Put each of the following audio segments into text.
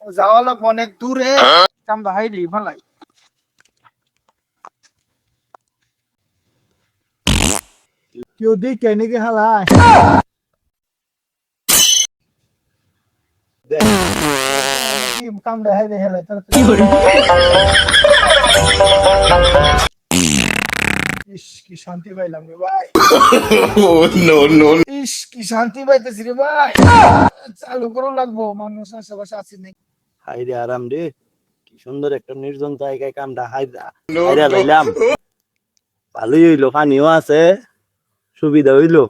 যাওয়া লাগবে অনেক দূরে। কামটা হাইলি ভালাই। কেউ দেখে নাকি হালাই কামটা হাইলে হেলাই ইস কি শান্তি পাইলাম রে ভাই। ইস কি শান্তি পাইতেছি রে ভাই। চালু করো লাগবো, মানুষ আশেপাশে আছে নাকি। হাইরে আরাম রে, কি সুন্দর একটা নির্জন জায়গায় কামটা হাইরা হাইরা লইলাম। ভালোই হইলো, পানিও আছে, সুবিধা হইলো।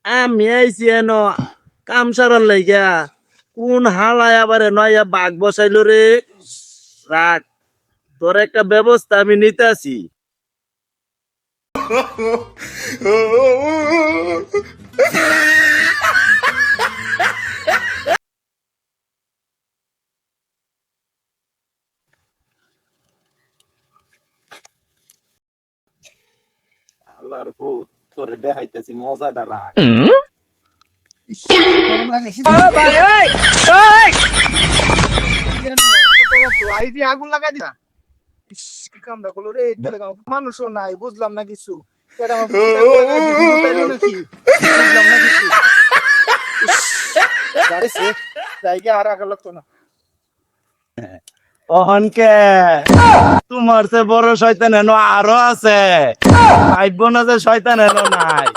আমি আইছি এন কাম সারার লাইগা, কোন হালায় আবার নয়া বাঘ বসাইলো রে। রাখ, তোর একটা ব্যবস্থা আমি নিতেছি। আল্লাহর ভূত, তোরে দেখাইতেছি মজাটা, রাখ। গরম লাগে আগুন লাগাই দিলা। ইস কি কামটা করলো রে, মানুষও নাই, বুঝলাম না কিছু। এটা আমার বুঝলাম না কিছু। জায়গা আর আগে লাগতো না। অহনকে তোমার সে বড় শয়তান এনো আরো আছে, ভাইব না যে শয়তান এনো নাই।